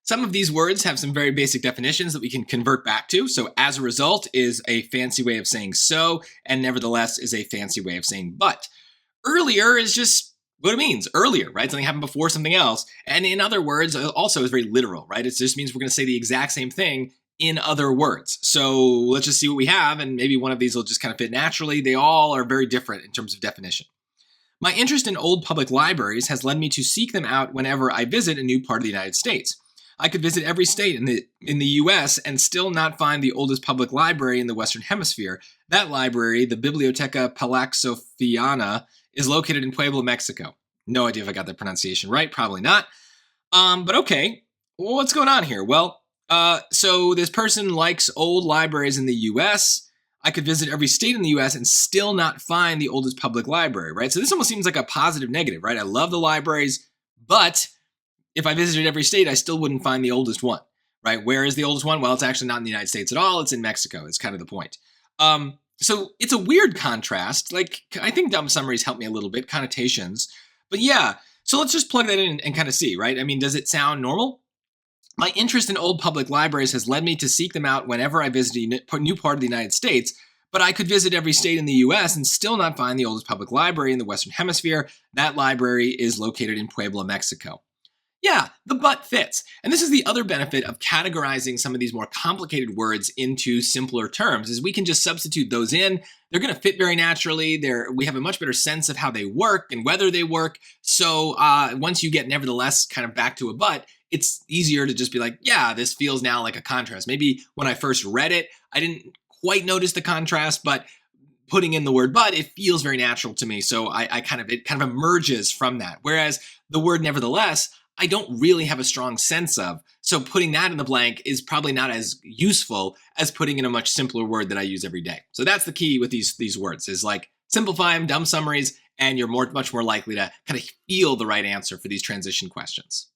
Some of these words have some very basic definitions that we can convert back to. So as a result is a fancy way of saying so, and nevertheless is a fancy way of saying but. Earlier is just what it means, earlier, right? Something happened before something else. And in other words, also is very literal, right? It just means we're going to say the exact same thing in other words. So let's just see what we have, and maybe one of these will just kind of fit naturally. They all are very different in terms of definition. My interest in old public libraries has led me to seek them out whenever I visit a new part of the United States. I could visit every state in the US and still not find the oldest public library in the Western Hemisphere. That library, the Biblioteca Palaxofiana, is located in Puebla, Mexico. No idea if I got that pronunciation right, probably not. But okay, well, what's going on here? Well, so this person likes old libraries in the US. I could visit every state in the US and still not find the oldest public library, right? So this almost seems like a positive negative, right? I love the libraries, but if I visited every state, I still wouldn't find the oldest one, right? Where is the oldest one? Well, it's actually not in the United States at all. It's in Mexico. It's kind of the point. So it's a weird contrast. Like, I think dumb summaries help me a little bit, connotations. But yeah, so let's just plug that in and kind of see, right? I mean, does it sound normal? My interest in old public libraries has led me to seek them out whenever I visit a new part of the United States, but I could visit every state in the US and still not find the oldest public library in the Western Hemisphere. That library is located in Puebla, Mexico. Yeah, the but fits. And this is the other benefit of categorizing some of these more complicated words into simpler terms, is we can just substitute those in. They're going to fit very naturally. We have a much better sense of how they work and whether they work. So once you get nevertheless kind of back to a but, it's easier to just be like, yeah, this feels now like a contrast. Maybe when I first read it, I didn't quite notice the contrast, but putting in the word but, it feels very natural to me. So it kind of emerges from that. Whereas the word nevertheless, I don't really have a strong sense of. So putting that in the blank is probably not as useful as putting in a much simpler word that I use every day. So that's the key with these words, is like simplify them, dumb summaries, and you're much more likely to kind of feel the right answer for these transition questions.